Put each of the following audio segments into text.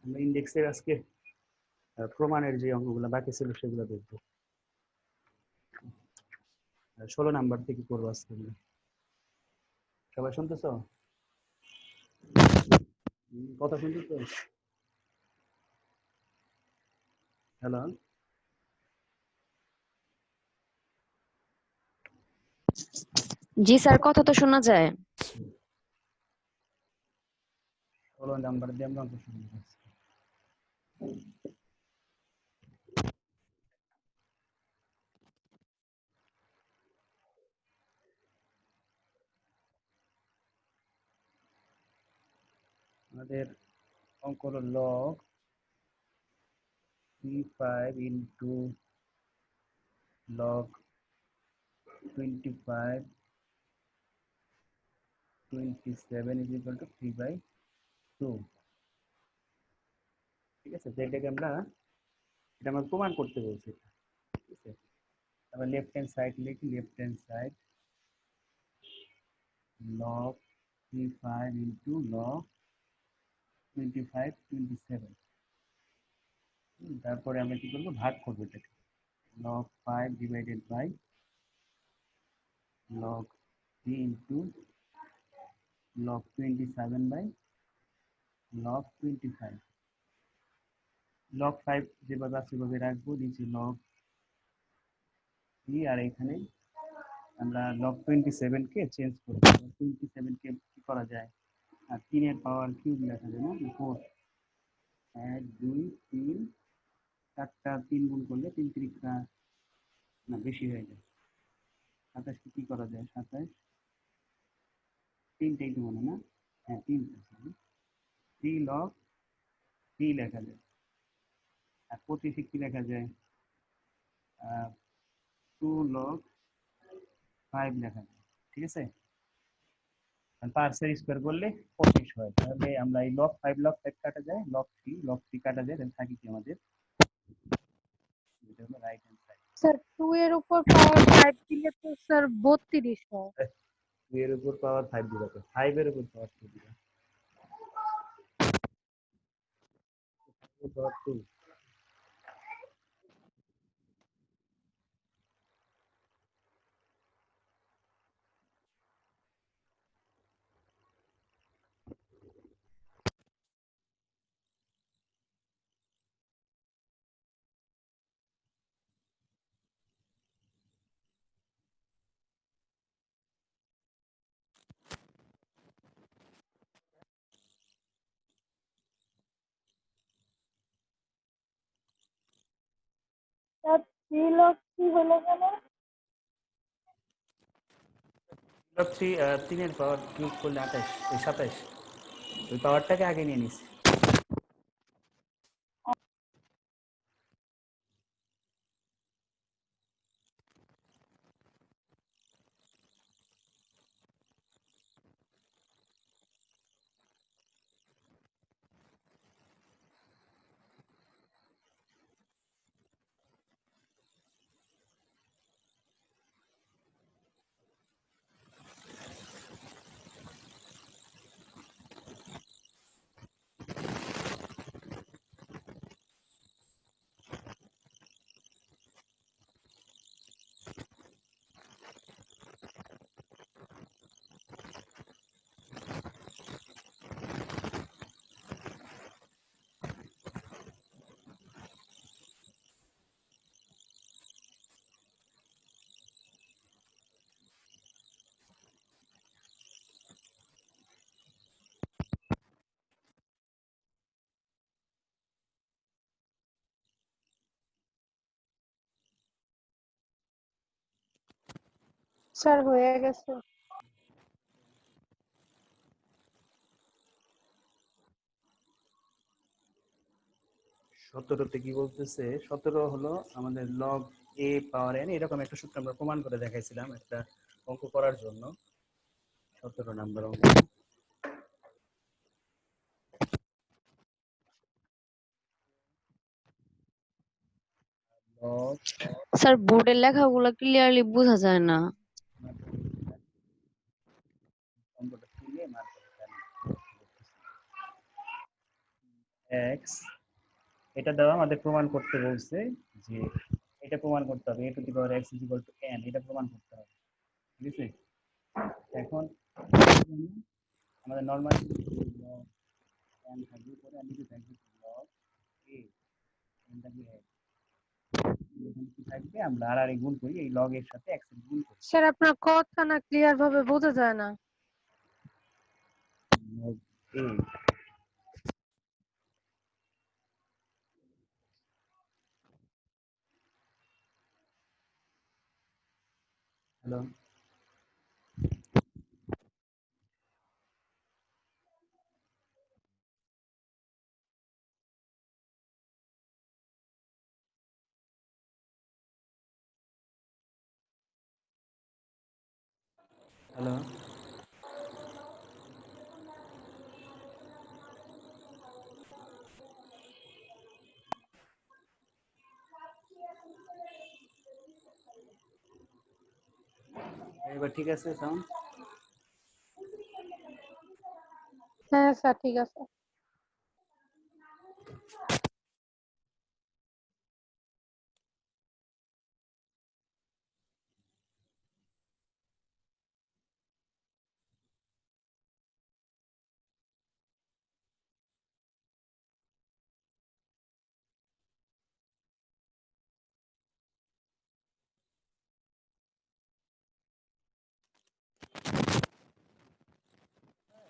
আমরা ইন্ডেক্সের আজকে প্রমাণের যে অঙ্কগুলো বাকি ছিল সেগুলো দেখবো। 16 নাম্বার থেকে করবো আজকে। সবাই শুনতেছো? কথা শুনতেছো? হ্যালো, জি স্যার, কথা তো শোনা যায়। 16 নাম্বার দিয়ে আমরা অঙ্ক শুরু করছি। আমাদের অঙ্ক হলো log c5 into log 25 27 is equal to 3/2। ঠিক আছে, যেটাকে আমরা এটা আমরা প্রমাণ করতে বলছি। ঠিক আছে, আমরা লেফট হ্যান্ড সাইড লিখি, left hand side log c5 into log 25 27। তারপরে আমরা কি করবো, ভাগ করবো এটাকে। log 5 divided by log 3 into log 27 by log 25। log 5 যেভাবে আছে সেভাবে রাখবো, নিচে log 3, আর এখানে আমরা log 27 কে চেঞ্জ করবো। 27 কে কি করা যায়, আর 3 এর পাওয়ার কিউব লেখা যায় না, 4। 1 2 3, 4টা 3 গুণ করলে 3 3 না বেশি হয়ে যায়। 27 কে কি করা যায়, 27 3টাই তো মনে না, হ্যাঁ 3টা, 3 log 3 লেখা যায়। আর 25 কি লেখা যায়, 2 log 5 লেখা যায়। ঠিক আছে, পার্সের স্কোয়ার করলে 25 হয়। তাহলে আমরা এই log 5 কাটা যায়, log 3 কাটা যায়, তাহলে থাকি কি আমাদের, এটা হলো রাইট হ্যান্ড সাইড। স্যার 2 এর উপর পাওয়ার 5 দিলে তো স্যার 32 হয়। 2 এর উপর পাওয়ার 5 দিবা, তো 5 এর উপর পাওয়ার 2 দিবা, পাওয়ার 2। স্যার 3 লগ কি হলো কেন? log 3 3 এর পাওয়ার কিউব করলে 28, এই 27, ওই পাওয়ারটাকে আগে নিয়ে নিছি। স্যার হয়ে গেছে। 17তে কি বলতেছে, 17 হলো আমাদের log a পাওয়ার n, এরকম একটা সূত্র আমরা প্রমাণ করে দেখাইছিলাম একটা অঙ্ক করার জন্য। 17 নাম্বার অঙ্ক। log স্যার, বোর্ডের লেখাগুলো ক্লিয়ারলি বোঝা যায় না। অঙ্কটা তুলে মার্ক করে দেন। এক্স, এটা দেওয়া আমাদের প্রমাণ করতে বলছে যে এটা প্রমাণ করতে হবে a to the power x is equal two n, এটা প্রমাণ করতে হবে। ঠিক আছে, এখন আমাদের নর্মাল লগ n থাকবে, পরে আমি যদি থাকবে লগ a, n থাকবে x, এখানে কি থাকবে, আমরা আর গুণ করি, এই লগ এর সাথে x এর গুণ করি। স্যার আপনার কথা না ক্লিয়ার ভাবে বোঝা যায় না। লগ a, হ্যালো, হ্যালো, এবার ঠিক আছে সাউন্ড? হ্যাঁ স্যার ঠিক আছে।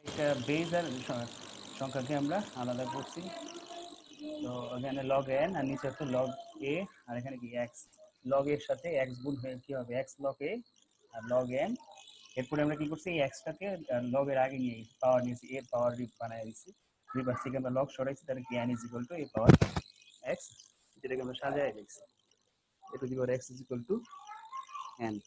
এটা বেজ আর সংখ্যাকে আমরা আলাদা করছি, তো এখানে লগ n আর নিচে হচ্ছে লগ a, আর এখানে কি x, লগ এর সাথে x গুণ হয়ে কি হবে x লগ a আর লগ n। এরপরে আমরা কি করছি, এই এক্সটাকে লগ এর আগে নিয়ে পাওয়ার নিয়েছি, এর পাওয়ার বানায় দিচ্ছি, দুই পাশ থেকে আমরা লগ সরাইছি, তাহলে কি n is equal to a power x, যেটাকে আমরা সাজায় লিখছি a to the power x is equal two n।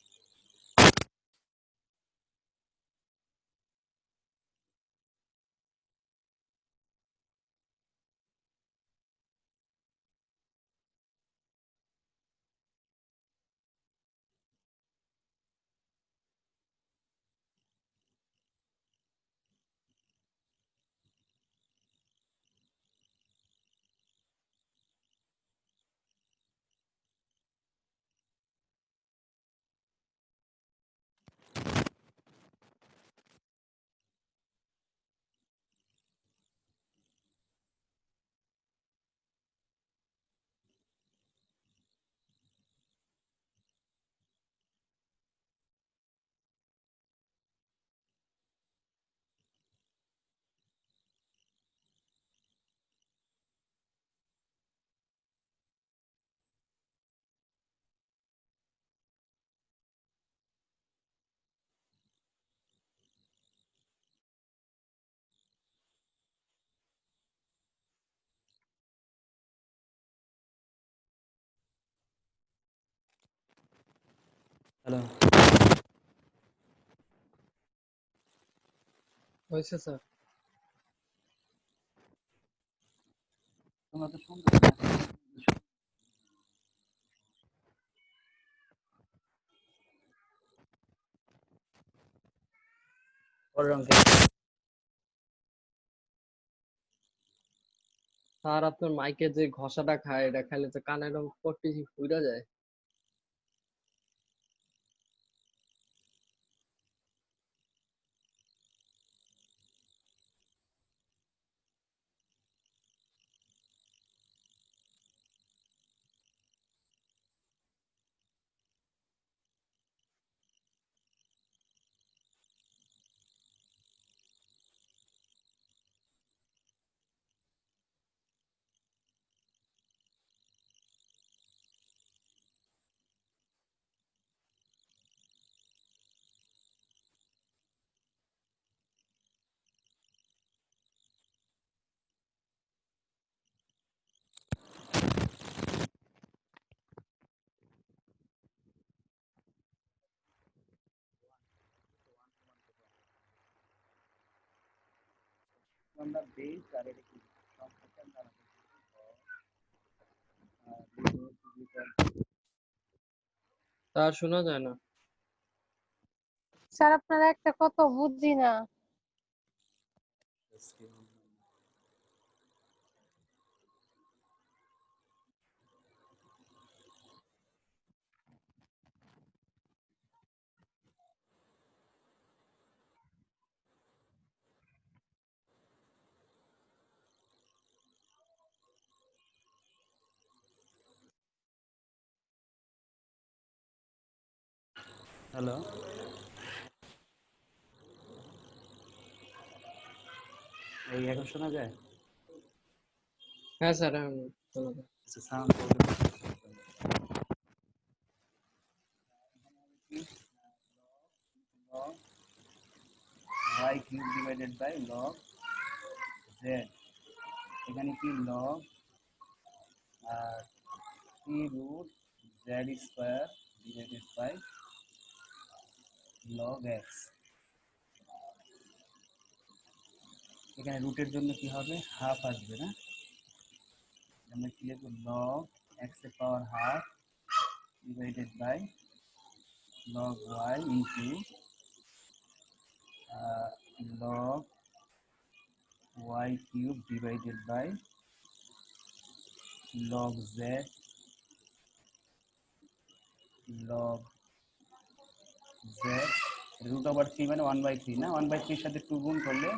Hello, হয়েছে স্যার। তোমরা তো শুনতে পাচ্ছ না। পরের অঙ্কে স্যার আপনার মাইকে যে ঘষাটা খায় এটা খাইলে তো কানের পট্টি ফুইরা যায়। আমরা বেস আর এটা কি সংখ্যাকে আমরা আলাদা স্যার শোনা যায় না। স্যার আপনার একটা কথা বুঝি না। করছি। হ্যালো, এই এখন শোনা যায়? হ্যাঁ স্যার, আমি শোনা যায়। আচ্ছা, sound problem. log y cube divided by log z। এখানে কি log 3 root z square divided by log x। এখানে রুটের জন্য কি হবে, হাফ আসবে না, আমরা কি লিখব log x এর power half divided by log y into log y cube divided by log z log z root over 3 মানে 1/3 না, 1/3 এর সাথে 2 গুণ করলে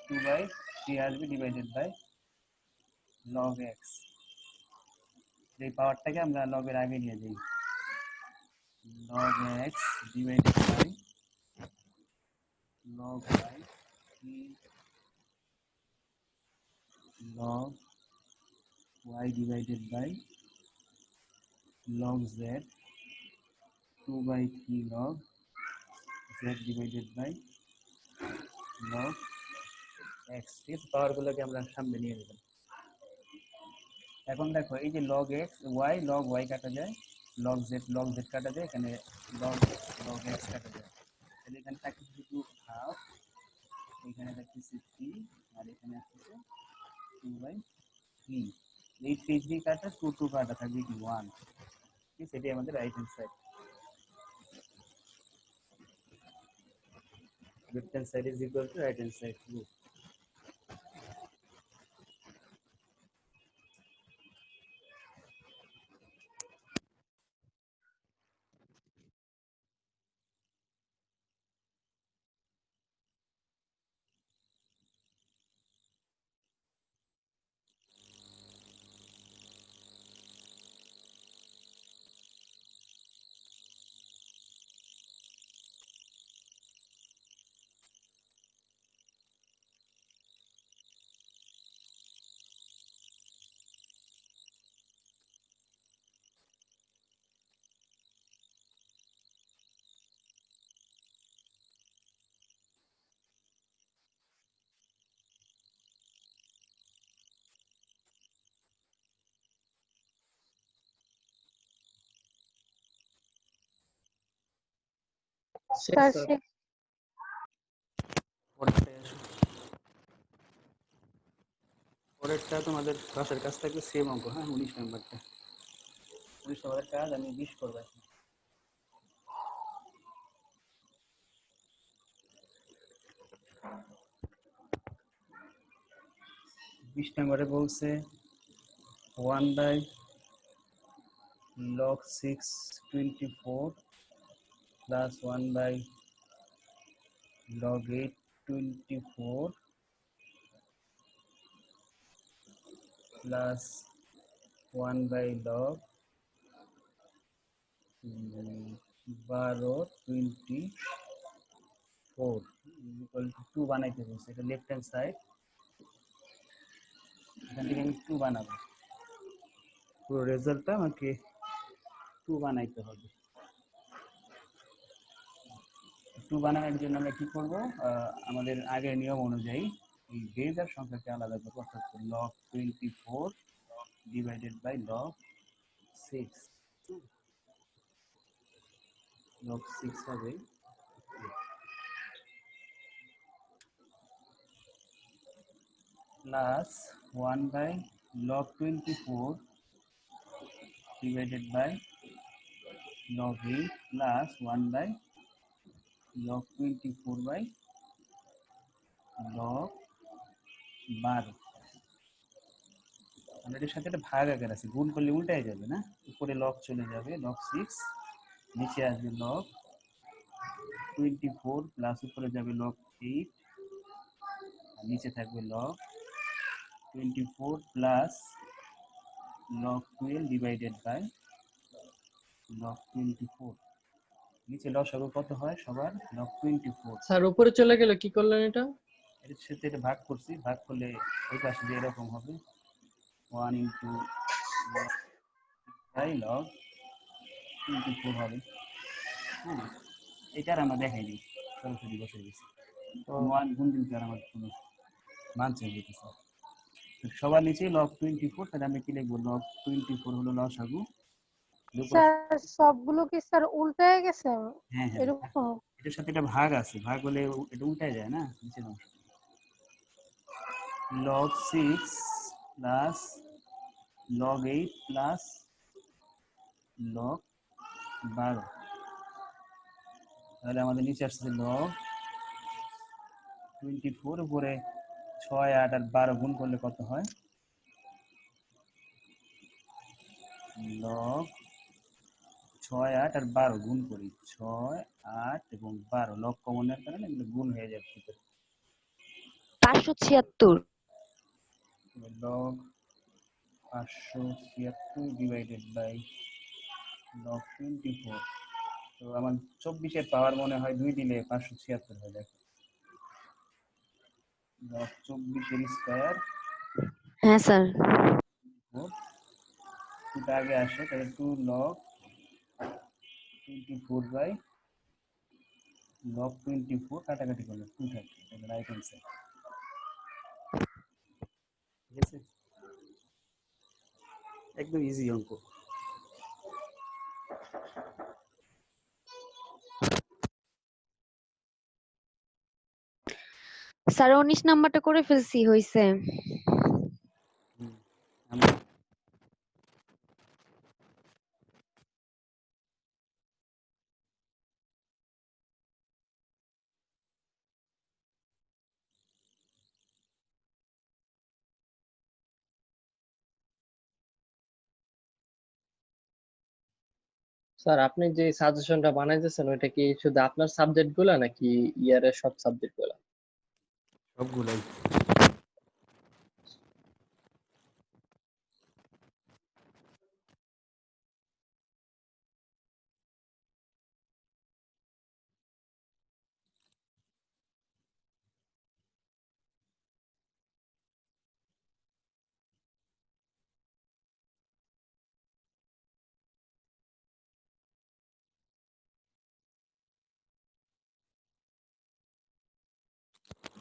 2/3 আসবে ডিভাইডেড বাই log x। এই পাওয়ারটাকে আমরা log এর আগে নিয়ে যাই, log x divided by log y log y divided by log z 2/3 log z divided by log x। ঠিক পাওয়ারগুলোকে আমরা সামনে নিয়ে নেব। এখন দেখো এই যে log x y log y কাটা যায়, log z কাটা যায়, এখানে log x কাটা যায়, তাহলে এখানে থাকে শুধু হাফ, এখানে থাকতেছে 3 আর এখানে আসছে 2/3। এই 3 কাটা 2 কাটা থাকবে কি 1। ঠিক, সেটাই আমাদের right hand side. Left hand side is equal to right hand side root। শেষ স্যার স্যার। শেষ। পরেরটা তোমাদের ক্লাসের কাজ থাকবে সেম অঙ্ক, হ্যাঁ 19 নাম্বারটা। 19 নম্বরের কাজ আমি 20 করবো এখন। 20 নম্বরে বলছে 1/log 624 plus 1/log 824 plus 1/log 1224 equal to 2 বানাইতে বলছে। এটা লেফট হ্যান্ড সাইড, এখান থেকে আমি 2 বানাবো, পুরো রেজাল্টটা আমাকে 2 বানাইতে হবে। 2 বানানোর জন্য আমরা কি করব, আমাদের আগের নিয়ম অনুযায়ী এই বেজ আর সংখ্যাকে আলাদা করবো, অর্থাৎ log 24 divided by log 6। log 6 হবে plus 1/log 24 divided by log 8 plus 1/log 24 by log 12। আমরা এর সাথে একটা ভাগ আকার আছে, গুণ করলে উল্টায় যাবে না, উপরে log চলে যাবে log 6, নিচে আসবে log 24 প্লাস উপরে যাবে log 8 আর নিচে থাকবে log 24 plus log 12 divided by log 24 নিচে লসাগু কত হয় সবার? লগ 24। স্যার উপরে চলে গেলে কি করলেন এটা? এর সাথে এটা ভাগ করছি, ভাগ করলে ওই পাশে দিয়ে এরকম হবে 1 ইন্টু লগ 24 হবে। হ্যাঁ, এটা আর আমরা দেখাই দিই সরাসরি বসে গেছি। ও, 1 গুণ দিতে আর আমার কোনো মান চেঞ্জ হইতেছে। সবার নিচে লগ 24, তাহলে আমরা কি লিখবো? লগ 24 হলো লসাগু। স্যার সবগুলো কি স্যার উল্টায় গেছে হ্যাঁ হ্যাঁ, এরকম? এটার সাথে এটা ভাগ আছে, ভাগ হলে এটা উল্টায় যায় না নিচের অংশ। log 6 plus log 8 plus log 12, তাহলে আমাদের নিচে আসছে log 24 উপরে 6 8 আর 12 গুণ করলে কত হয়? log 6 8 আর 12 গুণ করি, 6 8 এবং 12 লগ কমনের কারণে এগুলো গুণ হয়ে যাবে ভিতরে। 576। log 576 divided by log 24। তো আমার 24-এর পাওয়ার মনে হয় 2 দিলে 576 হয়ে যায়। log 24-এর স্কয়ার হ্যাঁ স্যার। 4, এটা আগে আসে, তাহলে 2 log 24 বাই log 24 কাটাকাটি করলে 2 থাকে, তাহলে রাইট অ্যান্সার। ঠিক আছে, একদম ইজি অঙ্ক। স্যার 19 নাম্বারটা করে ফেলছি, হইছে। আমরা স্যার আপনি যে সাজেশনটা বানাইতেছেন ওইটা কি শুধু আপনার সাবজেক্ট গুলা নাকি ইয়ারের সব সাবজেক্ট গুলা? সবগুলোই।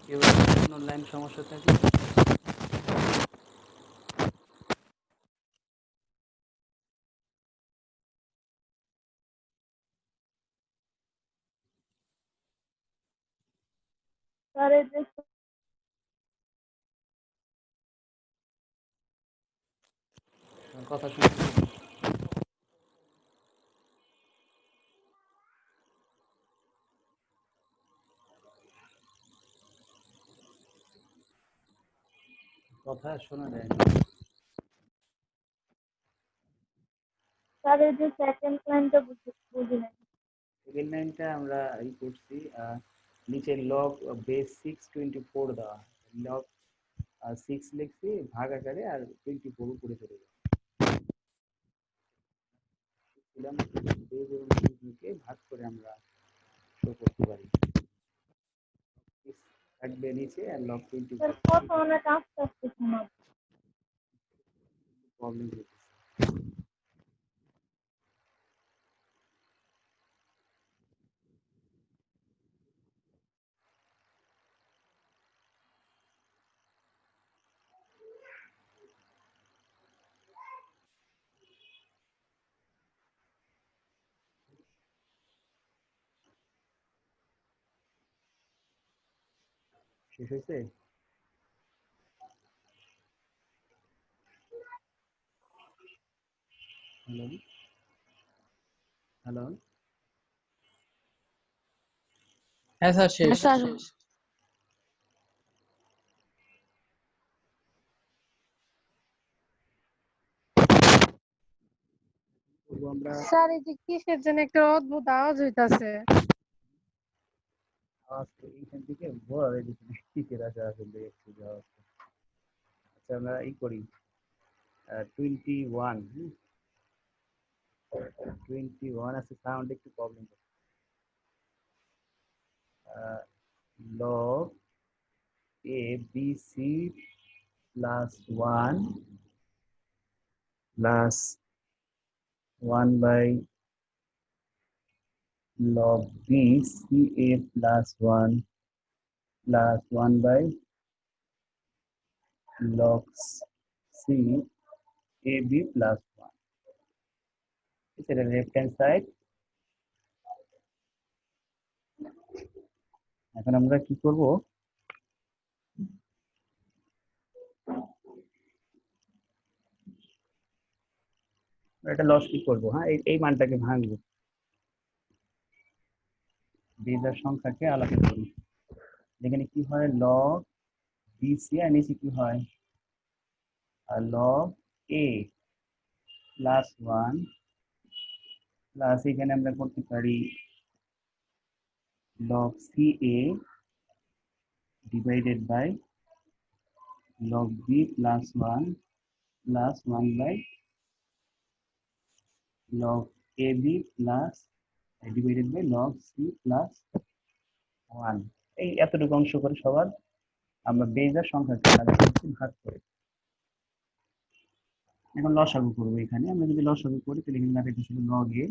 কেউ কোনো লাইন সমস্যা থাকলে স্যার এই যে কথা শুনতে কথা শোনা যায় না। স্যার এই যে সেকেন্ড লাইনটা বুঝি নাই। সেকেন্ড লাইনটা আমরা ই করছি, নিচে লগ বেস 624 দেওয়া, লগ 6 লিখছি ভাগ আকারে আর 24 উপরে চলে যায়। দিলাম বেস এবং সিক্সকে ভাগ করে আমরা শো করতে পারি। 6 থাকবে নিচে আর লগ স্যার 24 কথা অনেক আস্তে আস্তে শোনা। প্রবলেম হচ্ছে। শেষ হয়েছে? হ্যালো হ্যালো, হ্যাঁ স্যার, শেষ। হ্যাঁ স্যার। করবো আমরা। স্যার এই যে কিসের জন্য একটা অদ্ভুত আওয়াজ হইতাছে? আওয়াজ তো এইখান থেকে বড় হয়ে গেছে, টিকের আসা আসলে একটু আওয়াজ। আচ্ছা আমরা ই করি 21, 21 আছে, সাউন্ড একটু problem. log a b c plus 1 plus 1 by log b c a plus 1 plus 1 by log c a b plus 1. এটা লেফট হ্যান্ড সাইড। এখন আমরা কি করব, এটা লস কি করব, হ্যাঁ এই মানটাকে ভাঙবো, বেজার সংখ্যাকে আলাদা করি। এখানে কি হয় log bc আর নিচে কি হয় log a প্লাস 1 প্লাস এখানে আমরা করতে পারি log ca divided by log b plus 1 plus 1 by log ab plus divided by log c plus 1। এই এতটুকু অংশ করে সবার আমরা বেজার সংখ্যাকে আলাদা করতে ভাগ করি। এখন লসাগু করবো। এখানে আমরা যদি লসাগু করি তাহলে এখানে দাঁড়াইতে ছিল log a,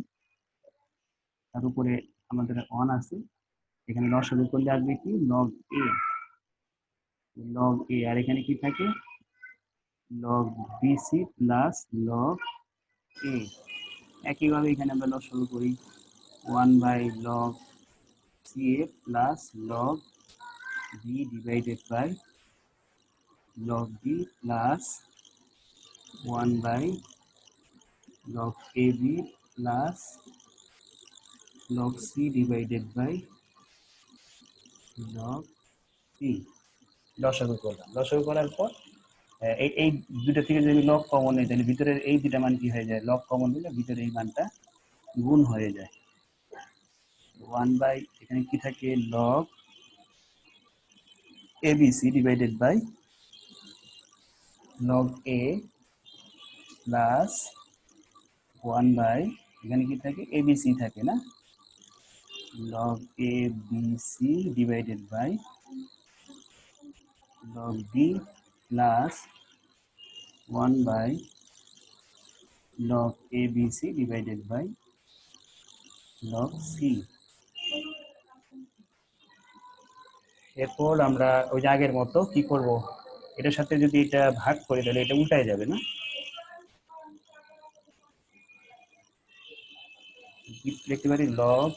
তার উপরে আমাদের 1 আছে, এখানে লসাগু করলে আসবে কি log a, log a, আর এখানে কি থাকে log bc plus log a। একইভাবে এখানে আমরা লসাগু করি 1 by log ca plus log b divided by log b plus 1 by log ab plus log c divided by log c। লসাগু করলাম, লসাগু করার পর এই এই দুটো থেকে যদি লগ কমন নেই তাহলে ভিতরের এই দুটা মান কি হয়ে যায়, লগ কমন নিলে ভিতরে এই মানটা গুণ হয়ে যায়। 1 বাই এখানে কি থাকে log abc divided by log a plus 1 by এখানে কি থাকে abc থাকে না, log abc divided by log b plus 1 by log abc divided by log c। এরপর আমরা ওই যে আগের মতো কি করব, এটার সাথে যদি এটা ভাগ করি তাহলে এটা উল্টায় যাবে না, লিখতে পারি log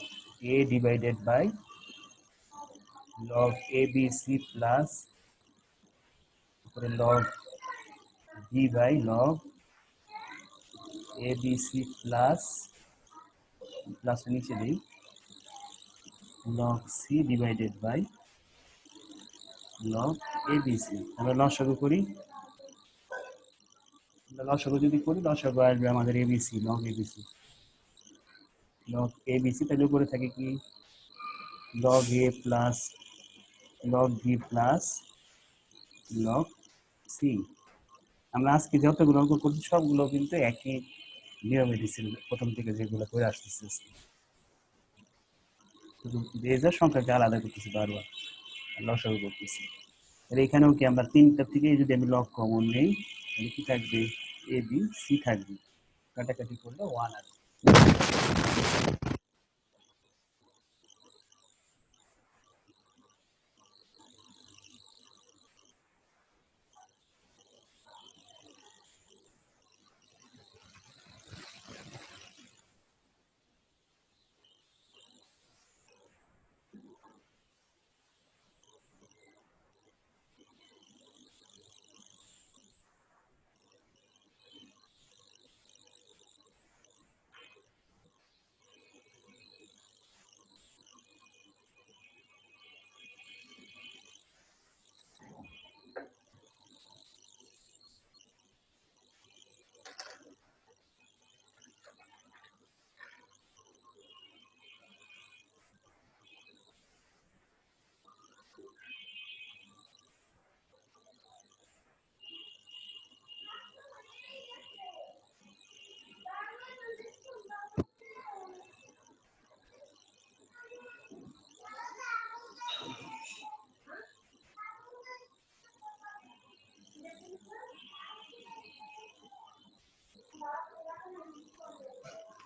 a divided by log abc plus log b by log abc plus plus নিচে দিই log c divided by log abc। আমরা লসাগু করি, লসাগু যদি করি লসাগু আসবে আমাদের abc, log abc, log abc তাহলে উপরে থাকে কি log a plus log b plus log c। আমরা আজকে যতগুলো অঙ্ক করছি সবগুলো কিন্তু একই নিয়মে দিচ্ছি, প্রথম থেকে যেগুলো করে আসতেছি, শুধু বেজার সংখ্যাকে আলাদা করতেছি বারবার, লসাগু করতেছি। আর এখানেও কি আমরা তিনটা থেকে যদি আমি লগ কমন নেই তাহলে কি থাকবে এ বি সি থাকবে, কাটাকাটি করলে 1 আসবে।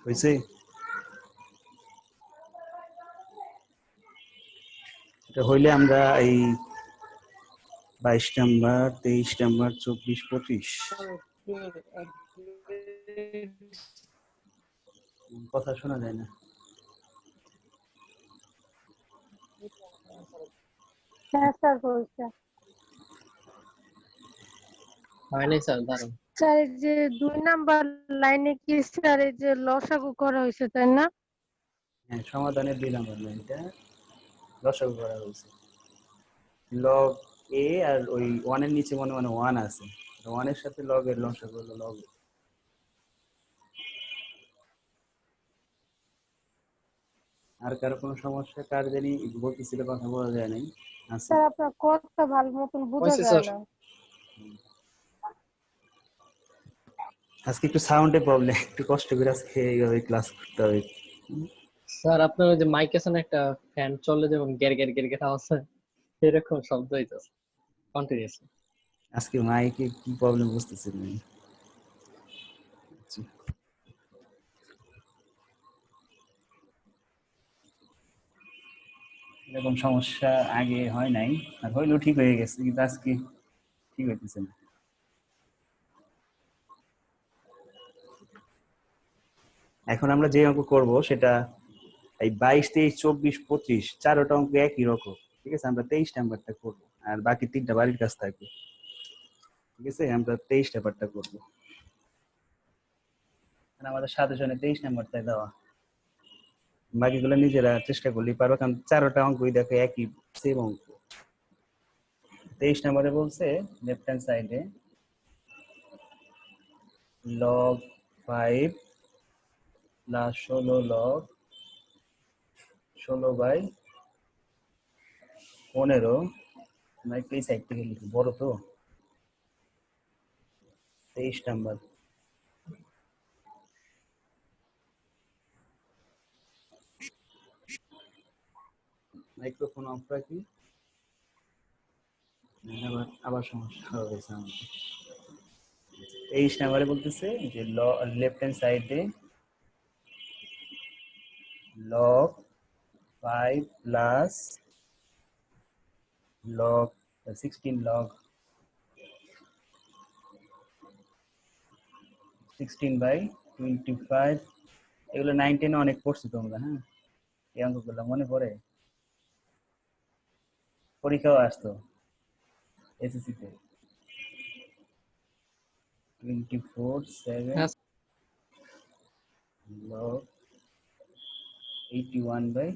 হয়েছে? এটা হইলে আমরা এই 22 নাম্বার, 23 নাম্বার, 24, 25 কথা শোনা যায় না। হ্যাঁ স্যার হয়েছে। হয়নি স্যার, দাঁড়ান। স্যার এই যে 2 নাম্বার লাইনে কি স্যার এই যে লসাগু করা হয়েছে তাই না? হ্যাঁ, সমাধানের 2 নাম্বার লাইনটা লসাগু করা হয়েছে। লগ এ আর ওই 1 এর নিচে মনে 1 আছে, 1 এর সাথে লগ এর লসাগু হলো লগ। আর কারো কোনো সমস্যা? কার জানি বলতেছিল, কথা বলা যায় নাই। আছে? স্যার আপনার কথা ভালো মতন বোঝা হয়েছে যায় স্যার। না। আজকে একটু সাউন্ডে প্রবলেম, একটু কষ্ট করে আজকে এইভাবে ক্লাস করতে হবে। স্যার আপনার ওই যে মাইক আছে না, একটা ফ্যান চললে যেমন গের গের গের গের আওয়াজ হয়, এরকম শব্দ হইতেছে কন্টিনিউয়াসলি। আজকে মাইকে কি প্রবলেম বুঝতেছি না। আচ্ছা, এরকম সমস্যা আগে হয় নাই, আর হইলেও ঠিক হয়ে গেছে, কিন্তু আজকে ঠিক হইতেছে না। এখন আমরা যে অঙ্ক করব সেটা এই 22, 23, 24, 25 চারোটা অঙ্ক একই রকম। ঠিক আছে, আমরা 23 নাম্বারটা করবো, আর বাকি 3টা বাড়ির কাছ থাকবে। ঠিক আছে, আমরা 23 নাম্বারটা করবো। আমাদের সাজেশনে 23 নাম্বারটা দেওয়া, বাকিগুলো নিজেরা চেষ্টা করলেই পারবে, কারণ চারোটা অঙ্কই দেখো একই, সেম অঙ্ক। 23 নম্বরে বলছে লেফট হ্যান্ড সাইডে লগ 5 প্লাস 16 লগ 16/15। আমরা একটু এই সাইড থেকে লিখি, বড় তো। 23 নাম্বার। মাইক্রোফোন অফ রাখি, আবার আবার সমস্যা হয়েছে আমাদের। 23 নাম্বারে বলতেছে যে লেফট হ্যান্ড সাইডে log 5 plus log 16 log 16/25। এগুলো 9, 10 অনেক পড়ছো তোমরা। হ্যাঁ, এই অঙ্কগুলো মনে পড়ে, পরীক্ষাও আসতো এসএসসি তে। 24/7 হ্যাঁ log 81/80।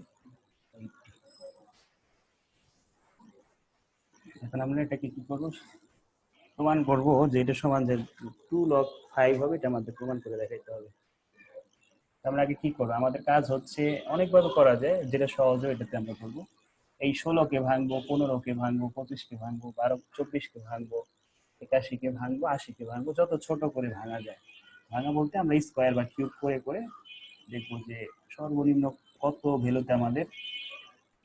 এখন আমরা এটাকে কি করবো, প্রমাণ করবো যে এটা সমান যে 2 log 5 হবে, এটা আমাদের প্রমাণ করে দেখাইতে হবে। আমরা আগে কি করবো, আমাদের কাজ হচ্ছে অনেকভাবে করা যায়, যেটা সহজ হয় এটাতে আমরা করবো। এই 16কে ভাঙবো, 15কে ভাঙবো, 25কে ভাঙবো, 12, 24কে ভাঙবো, 81কে ভাঙবো, 80কে ভাঙবো, যত ছোট করে ভাঙা যায়। ভাঙা বলতে আমরা স্কোয়ার বা কিউব করে করে দেখবো যে সর্বনিম্ন কত ভ্যালুতে আমাদের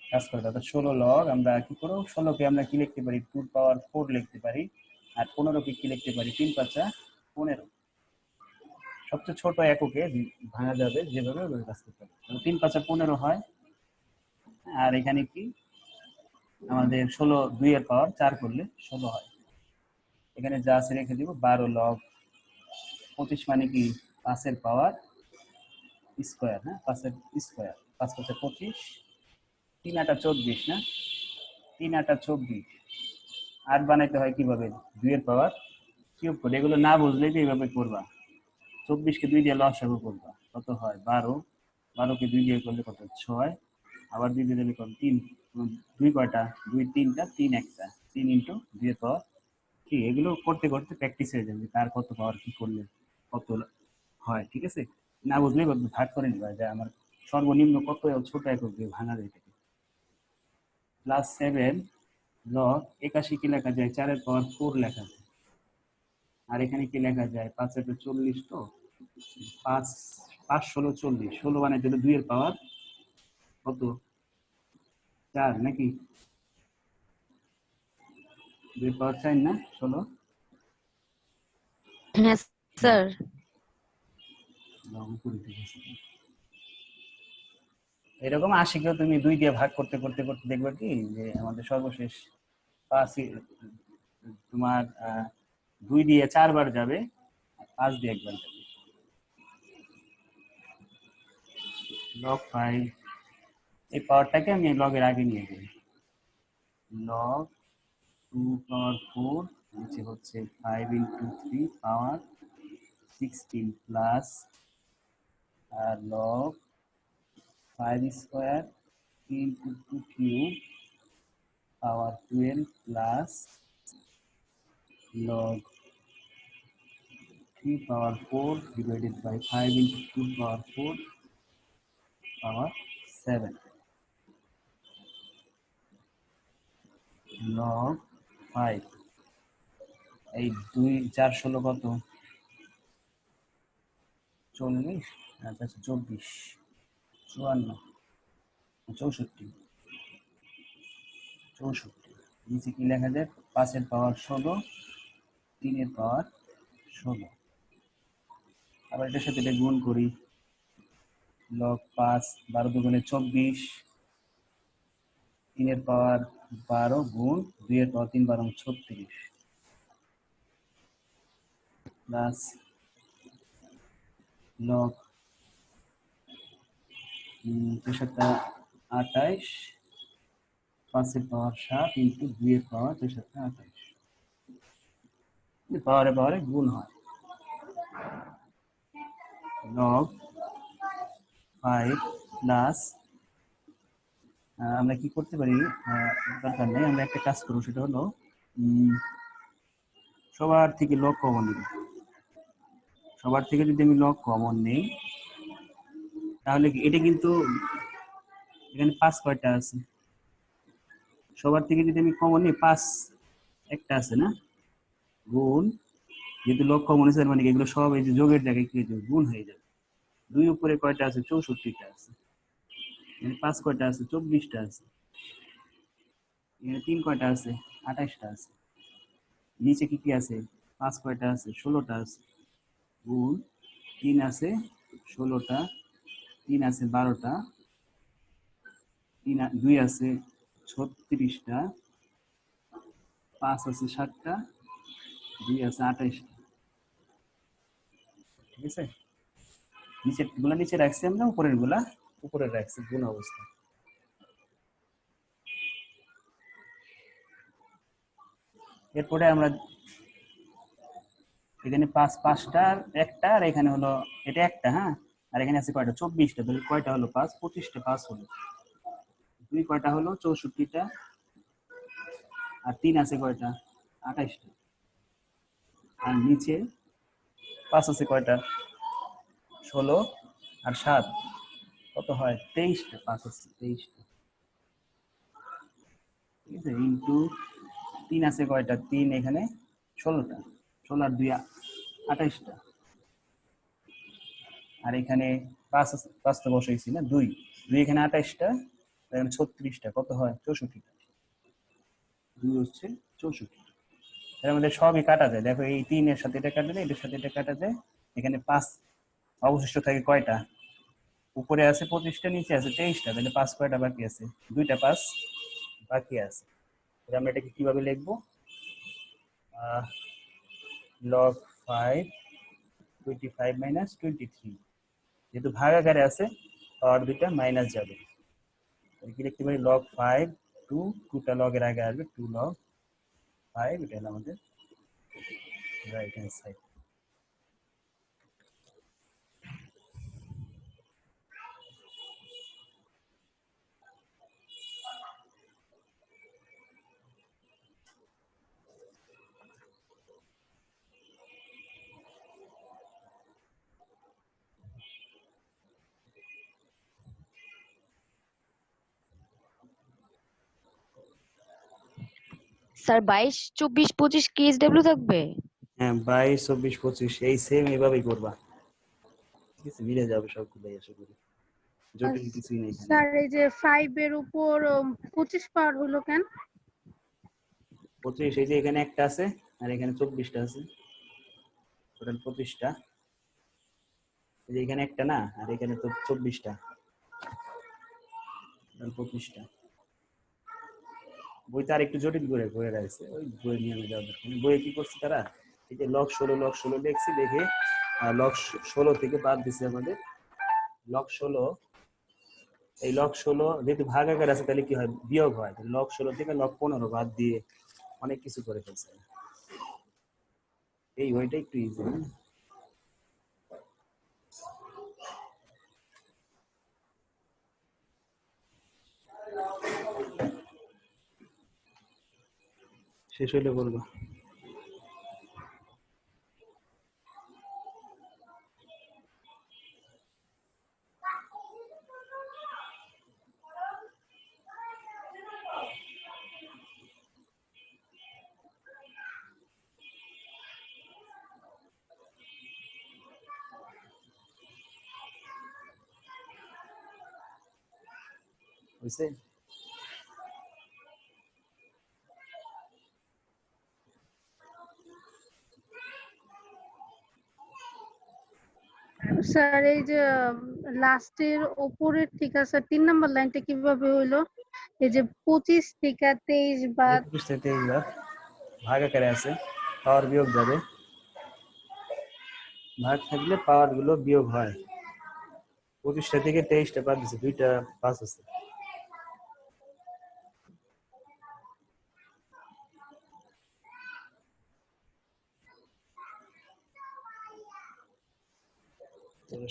কাজ করবে। অর্থাৎ 16 লগ আমরা কি করবো, 16কে আমরা কি লিখতে পারি, 2 power 4 লিখতে পারি, আর 15কে কি লিখতে পারি, 3×5 = 15। সবচেয়ে ছোট এককে ভাঙা যাবে যেভাবে ওইভাবে কাজ করতে হবে। 3×5 = 15 হয়। আর এখানে কি আমাদের 16 2 এর পাওয়ার 4 করলে 16 হয়। এখানে যা আছে রেখে দিব, 12 log 25 মানে কি 5 এর পাওয়ার স্কোয়ার। হ্যাঁ, 5 এর স্কোয়ার, 5 × 5 = 25, 3 × 8 = 24 না, 3 × 8 = 24। 8 বানাইতে হয় কিভাবে, 2 এর পাওয়ার কিউব করে। এগুলো না বুঝলে যে এইভাবে করবা, 24কে 2 দিয়ে লসাগু করবা, কত হয় 12, 12কে 2 দিয়ে করলে কত 6, আবার 2 দিয়ে দিলে কত 3। 2 কয়টা, 2 3টা, 3 একটা, 3 × 2 এর পাওয়ার কি। এগুলো করতে করতে প্র্যাকটিস হয়ে যাবে, কার কত পাওয়ার কি করলে কত হয়। ঠিক আছে, না বুঝলে ভাগ করে নিবা যে আমার সর্বনিম্ন কত ছোট একক দিয়ে ভাঙা যায় এটাকে। +7 log 81 কি লেখা যায়, 4 এর পাওয়ার 4 লেখা যায়। আর এখানে কি লেখা যায়, 5 × 40, তো 5 5 16 40, 16 বানাইতে হলে 2 এর পাওয়ার কত 4 নাকি, 2 এর পাওয়ার 4 না 16। হ্যাঁ স্যার। লগ উপরে থেকে আছে। এরকম 80 কেও তুমি 2 দিয়ে ভাগ করতে করতে করতে দেখবে কি যে আমাদের সর্বশেষ 5 তোমার 2 দিয়ে 4 বার যাবে, 5 দিয়ে একবার যাবে। log 5 এই পাওয়ারটাকে আমি লগের আগে নিয়ে যাই। log 2 পাওয়ার 4 নিচে হচ্ছে 5 into 3 power 16 plus R log 5 square 3 into 2 cube power 12 plus log 3 power 4 divided by 5 into 2 power 4 power 7 log 5 এই 2 4 16 কত 40 আচ্ছা 24 54 64 64 নিচে কি লেখা যায় 5 এর পাওয়ার 16 3 এর পাওয়ার 16 আবার এটার সাথে এটা গুণ করি log 5 12 দুগুণে 24 3 এর পাওয়ার 12 গুণ 2 এর পাওয়ার 3 12 36 প্লাস log 3 28 5 এর পাওয়ার 7 ইন্টু 2 এর পাওয়ার 3 28 পাওয়ারে পাওয়ারে গুণ হয় log 5 প্লাস আমরা কি করতে পারি দরকার নেই আমরা একটা কাজ করব সেটা হলো সবার থেকে লগ কমন নিব সবার থেকে যদি আমি লগ কমন নেই তাহলে এটা কিন্তু এখানে 5 কয়টা আছে সবার থেকে যদি আমি কমন নিই 5 একটা আছে না গুণ যেহেতু লগ কমন আছে মানে এগুলো সব এই যে যোগের জায়গায় কি হয়ে যাবে গুণ হয়ে যাবে 2 উপরে কয়টা আছে 64টা আছে এখানে 5 কয়টা আছে 24টা আছে এখানে 3 কয়টা আছে 28টা আছে নিচে কি কি আছে 5 কয়টা আছে 16টা আছে গুণ 3 আছে 16টা 3 আছে 12টা 2 আছে 36টা 5 আছে 7টা 2 আছে 28টা ঠিক আছে নিচের গুলা নিচে রাখছি আমরা উপরের গুলা উপরে রাখছি গুণ অবস্থা এরপরে আমরা এখানে 5টা আর একটা আর এখানে হলো এটা একটা হ্যাঁ আর এখানে আছে কয়টা 24টা তাহলে কয়টা হলো 5 25টা 5 হলো 2 কয়টা হলো 64টা আর 3 আছে কয়টা 28টা আর নিচে 5 আছে কয়টা 16 আর 7 কত হয় 23টা 5 আছে 23টা ঠিক আছে ইনটু 3 আছে কয়টা 3 এখানে 16টা 16 আর 2 28টা আর এখানে 5 আছে 5 তো বসাইছি না 2 এখানে 28টা এখানে 36টা কত হয় 64টা 2 হচ্ছে 64 এর মধ্যে সবই কাটা যায় দেখো এই 3 এর সাথে এটা কাটা যায় এটার সাথে এটা কাটা যায় এখানে 5 অবশিষ্ট থাকে কয়টা উপরে আছে 25টা নিচে আছে 23টা তাহলে 5 কয়টা বাকি আছে 2টা 5 বাকি আছে তাহলে আমরা এটাকে কিভাবে লিখব log 5 25 minus 23 যেহেতু ভাগাকারে আছে পাওয়ার দুইটা মাইনাস যাবে তাহলে কি লিখতে পারি log 5 2টা লগের আগে আসবে 2 log 5 এটা হলো আমাদের রাইট হ্যান্ড সাইড স্যার 22 24 25 কি এসডব্লিউ থাকবে? হ্যাঁ 22 24 25 এই সেম এইভাবেই করবা ঠিক আছে মিলে যাবে সবগুলোই আশা করি জটিল কিছুই নেই এখানে স্যার এই যে 5 এর উপর 25 পাওয়ার হলো কেন 25 এই যে এখানে একটা আছে আর এখানে 24টা আছে টোটাল 25টা, এই যে এখানে একটা না, আর এখানে তো 24টা, টোটাল 25টা। বইতে আর একটু জটিল করে করে রাখছে, ওই বই নিয়মে যাওয়া দরকার নেই। বইয়ে কি করছে তারা, এই যে লগ 16 দেখছি দেখে লগ 16 থেকে বাদ দিছে আমাদের লগ 16। এই লগ 16 যেহেতু ভাগাকার আছে তাহলে কি হয়, বিয়োগ হয়। লগ 16 থেকে লগ 15 বাদ দিয়ে অনেক কিছু করে ফেলছে। এই ওইটা একটু ইজি। শেষ হইলে বলবো। হয়েছে? স্যার এই যে লাস্টের উপরের ঠিক আছে 3 নাম্বার লাইনটা কিভাবে হইলো? এই যে 25 থেকে 23 বাদ 25 থেকে 23 বার ভাগাকারে আছে, পাওয়ার বিয়োগ যাবে, ভাগ থাকলে পাওয়ার গুলো বিয়োগ হয়। 25টা থেকে 23টা বাদ দিছে, 2টা 5 আছে।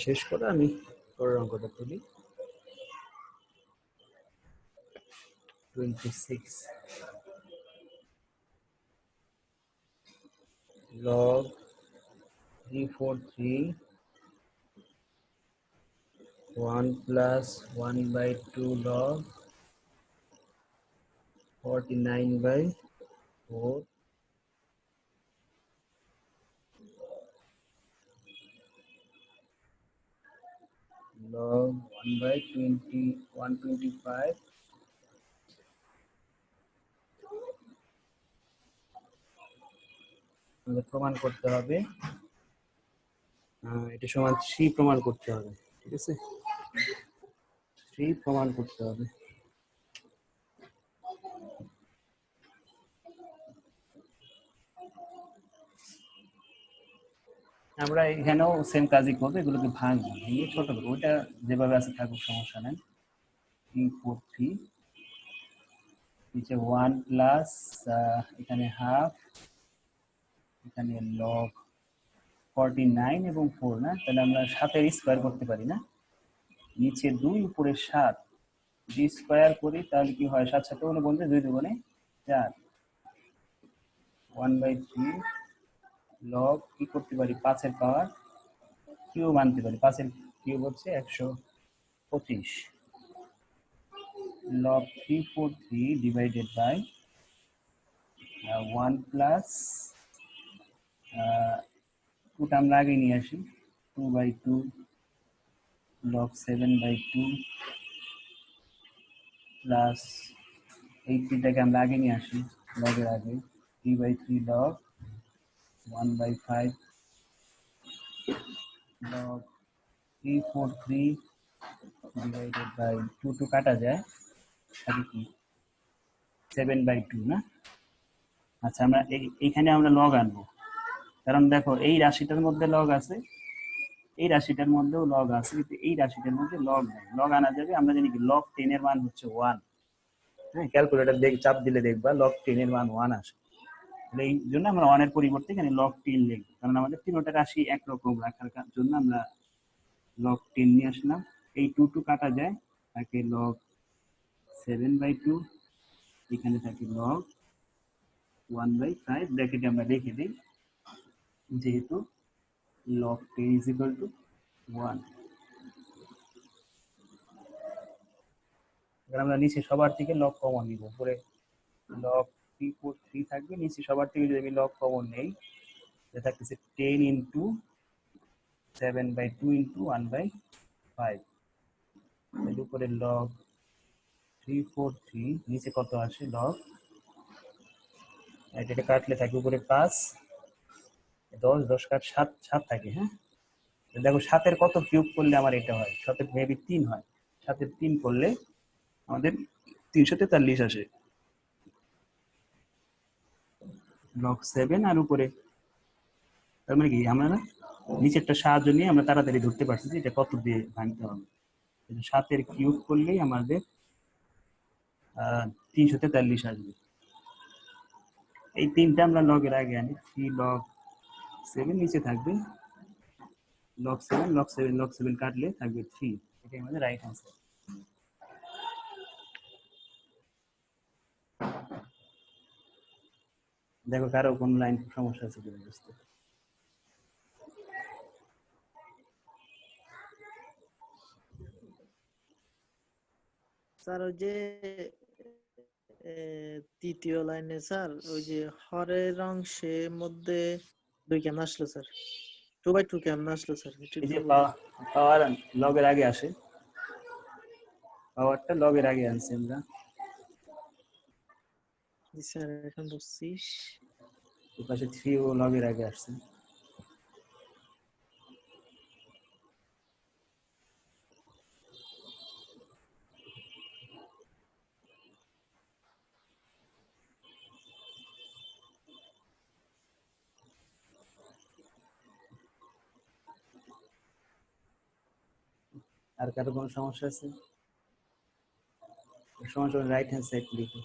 শেষ করে আমি পরের অঙ্কটা তুলি। 26 log 343 1 plus 1 by 2 log 49 by 4 log 1 by 20 125 আমাদের প্রমাণ করতে হবে, এটা সমান 3 প্রমাণ করতে হবে। ঠিক আছে, 3 প্রমাণ করতে হবে। আমরা এখানেও সেম কাজই করবো, এগুলোকে ভাঙবো, ভেঙে ছোট করবো। ওইটা যেভাবে আছে থাকুক, সমস্যা নেই। 343 নিচে 1 প্লাস এখানে হাফ, এখানে লগ 49 এবং 4 না, তাহলে আমরা 7-এর স্কয়ার করতে পারি না, নিচে 2 উপরে 7 যদি স্কয়ার করি তাহলে কি হয়, 7 7 গুণে বলতে 2 দুগুণে 4 1/3 লগ কি করতে পারি, 5-এর পাওয়ার কিউব আনতে পারি, 5-এর কিউব হচ্ছে 125 log 343 divided by 1 plus 2টা আমরা আগে নিয়ে আসি, 2/2 log 7/2 প্লাস 80টাকে আমরা আগে নিয়ে আসি, লগের আগে 3/3 log 1/5 log 343 divided by 2 কাটা যায়, থাকে কি 7/2 না। আচ্ছা, আমরা এইখানে আমরা লগ আনবো, কারণ দেখো এই রাশিটার মধ্যে লগ আছে, এই রাশিটার মধ্যেও লগ আছে, কিন্তু এই রাশিটার মধ্যে লগ নেই। লগ আনা যাবে, আমরা জানি কি লগ 10 এর মান হচ্ছে 1। হ্যাঁ, ক্যালকুলেটর চাপ দিলে দেখবা লগ 10 এর মান 1 আসে। এই জন্য আমরা 1 এর পরিবর্তে এখানে লগ 10 লিখব, কারণ আমাদের তিনটা রাশি একরকম রাখার জন্য আমরা লগ 10 নিয়ে আসলাম। এই 2 কাটা যায়, থাকে লগ 7/2, এখানে থাকে লগ 1/5, ব্র্যাকেটে আমরা রেখে দিই, যেহেতু log 10 is equal to 1। এবার আমরা নিচে সবার থেকে লগ কমন নিব, উপরে log 343 থাকবে, নিচে সবার থেকে যদি আমি লগ কমন নেই, এটা থাকতেছে 10 into 7/2 into 1/5, এর উপরে log 343, নিচে কত আসে লগ, এটা কাটলে থাকে উপরে 5, 10 10 কাট 7 7 থাকে। হ্যাঁ, দেখো 7-এর কত কিউব করলে আমার এটা হয়? 7-এর মেবি 3 হয়। 7-এর 3 করলে আমাদের 343 আসে। লগ 7 আর উপরে, তার মানে কি আমরা না নিচেরটা সাহায্য নিয়ে আমরা তাড়াতাড়ি ধরতে পারছি যে এটা কত দিয়ে ভাঙতে হবে। 7-এর কিউব করলেই আমাদের 343 আসবে। এই তিনটা আমরা লগের আগে আনি। 3 লগ 7 নিচে থাকবে লগ 7 লগ 7 লগ 7 কাটলে থাকবে 3। এটাই আমাদের রাইট অ্যান্সার। দেখো কারো কোন লাইন সমস্যা আছে কিনা বুঝতে। স্যার ওই যে তৃতীয় লাইনে স্যার ওই যে হরের অংশের মধ্যে 2 কেমন আসলো স্যার? 2/2 কেমন আসলো স্যার? এই যে পাওয়ার লগের আগে আসে, পাওয়ারটা লগের আগে আনছি আমরা। জি স্যার এখন বুঝছি। এই পাশে 3 ও লগের আগে আসছে। আর কারো কোনো সমস্যা আছে? সমস্যা রাইট হ্যান্ড সাইড লিখো।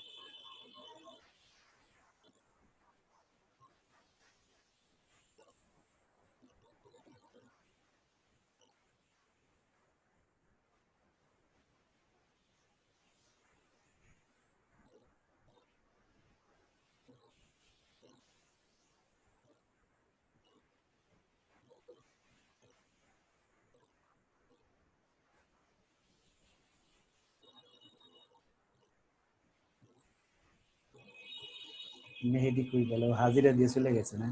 মেহেদি কই গেল? হাজিরা দিয়ে চলে গেছে না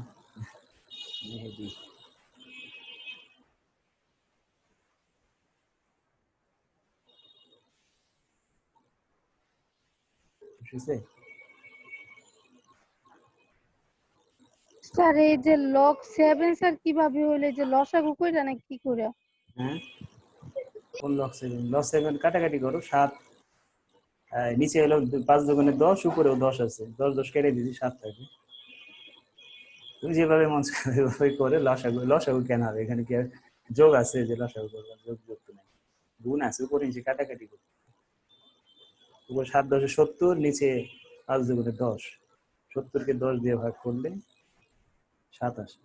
মেহেদি? বুঝছে? স্যার এই যে লগ 7 স্যার কিভাবে হইলো? এই যে লসাগু কইরা না কি করে? হ্যাঁ, কোন লগ 7? লগ 7 কাটাকাটি করো। 7 নিচে হলো 5 দোকানে 10, উপরেও 10 আছে। 10 10 কেটে দিয়েছি, 7 থাকে। তুমি যেভাবে মন চায় ওইভাবে করে লসাগু। লসাগু কেন হবে? এখানে কি আর যোগ আছে যে লসাগু করবো? যোগ যোগ তো নাই, গুণ আছে। উপরে নিচে কাটাকাটি করো। উপর 7 10 70, নিচে 5 দুগুণে 10। 70 কে 10 দিয়ে ভাগ করলে 7 আসে।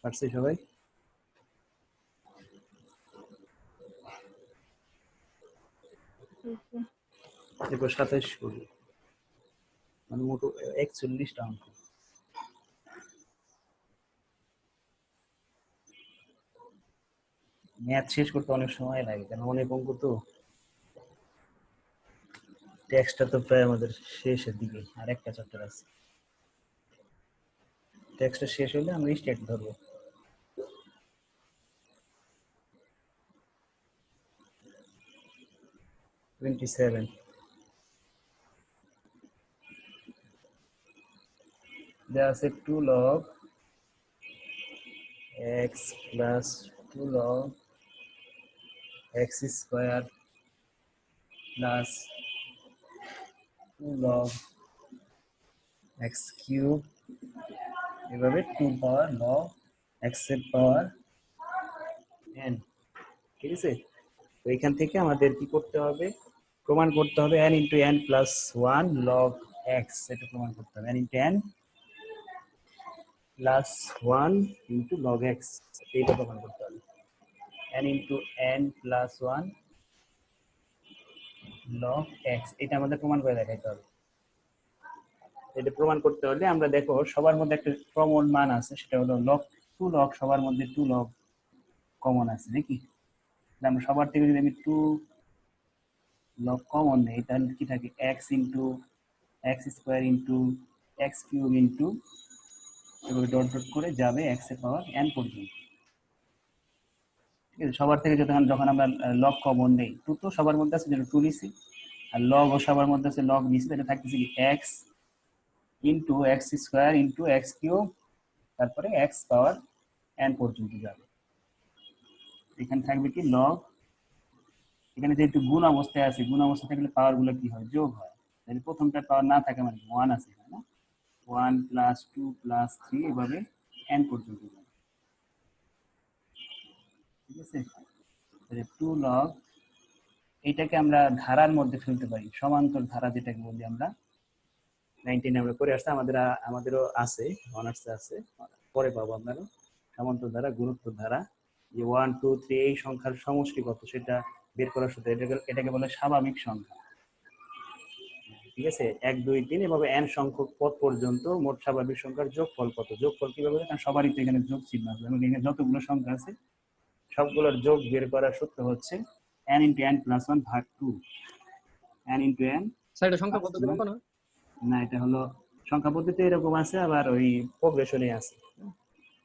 পারছি সবাই? এরপর 27 করবো, মানে মোট 41টা অঙ্ক। ম্যাথ শেষ করতে অনেক সময় লাগে, কারণ অনেক অঙ্ক তো। টেক্সটটা তো প্রায় আমাদের শেষের দিকে, আর একটা চ্যাপ্টার আছে। টেক্সটটা শেষ হলে আমরা স্টেট ধরবো। টোয়েন্টি-7 দেওয়া আছে 2 log x plus 2 log x square plus 2 log x cube, এভাবে 2 পাওয়ার log x এর পাওয়ার n। ঠিক আছে? তো এখান থেকে আমাদের কি করতে হবে? প্রমাণ করতে হবে n into n plus 1 log x। এটা প্রমাণ করতে হবে n into n plus 1 into log x। এইটা প্রমাণ করতে হবে। n into n plus 1 log x, এটা আমাদের প্রমাণ করে দেখাইতে হবে। এটা প্রমাণ করতে হলে আমরা দেখো সবার মধ্যে একটা কমন মান আছে, সেটা হলো log 2 log। সবার মধ্যে 2 log কমন আছে নাকি? আমরা সবার থেকে যদি আমি 2 log কমন নেই, তাহলে কি থাকে? x into x square into x cube into, এভাবে ডট ডট করে যাবে x এর পাওয়ার n পর্যন্ত। ঠিক ঠিক আছে, সবার থেকে যখন যখন আমরা লগ কমন নেই, 2 তো সবার মধ্যে আছে, যেটা 2 নিছি, আর লগ ও সবার মধ্যে আছে লগ নিছি, তাহলে থাকতেছে কি x into x square into x cube, তারপরে x পাওয়ার n পর্যন্ত যাবে। এখানে থাকবে কি লগ, এখানে যেহেতু গুণ অবস্থায় আছে, গুণ অবস্থা থাকলে পাওয়ার গুলো কি হয়, যোগ হয়। তাহলে প্রথমটা পাওয়ার না থাকে মানে 1 আছে, তাই না? 1 প্লাস 2 প্লাস 3 এভাবে n পর্যন্ত যাবে। ঠিক আছে, তাহলে 2 লগ, এইটাকে আমরা ধারার মধ্যে ফেলতে পারি, সমান্তর ধারা যেটাকে বলি আমরা, 19 আমরা করে আসছে, আমাদেরও আছে, অনার্সে আছে, পরে পাবো আপনারা। সমান্তর ধারা, গুণোত্তর ধারা, যে 1 2 3 এই সংখ্যার সমষ্টি কত সেটা বের করার সূত্র, এটাকে বলে স্বাভাবিক সংখ্যা। ঠিক আছে, 1 2 3 এভাবে n সংখ্যক পদ পর্যন্ত মোট স্বাভাবিক সংখ্যার যোগফল কত, যোগফল কিভাবে, কারণ সবারই তো এখানে যোগ চিহ্ন আছে, এবং এখানে যতগুলো সংখ্যা আছে সবগুলোর যোগ বের করার সূত্র হচ্ছে n × n + 1 ভাগ 2, n × n। স্যার এটা সংখ্যা পদ্ধতি কত না? না, এটা হলো সংখ্যা পদ্ধতি এরকম আছে, আবার ওই প্রোগ্রেশনে আছে,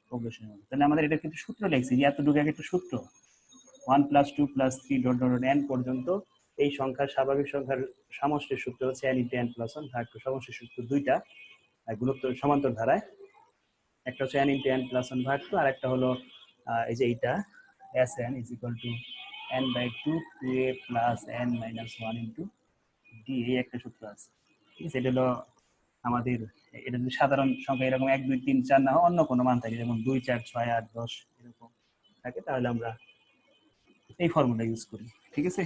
প্রোগ্রেশনে। তাহলে আমাদের এটা কিন্তু সূত্র লিখছি, যে এতটুকু একটা সূত্র, 1 + 2 + 3 ডট ডট n পর্যন্ত এই সংখ্যার স্বাভাবিক সংখ্যার সমষ্টির সূত্র হচ্ছে n × n + 1 ভাগ 2। সমষ্টির সূত্র দুইটা, গুণোত্তর সমান্তর ধারায়, একটা হচ্ছে n × n + 1 ভাগ 2, আর একটা হলো এই যে এইটা Sn = n/2 2a + n - 1 * d, এই একটা সূত্র আছে। ঠিক আছে, এটা হলো আমাদের, এটা যদি সাধারণ সংখ্যা এরকম 1 2 3 4 না হয়, অন্য কোনো মান থাকে, যেমন 2 4 6 8 10 এরকম থাকে, তাহলে আমরা এই ফর্মুলা ইউজ করি। ঠিক আছে,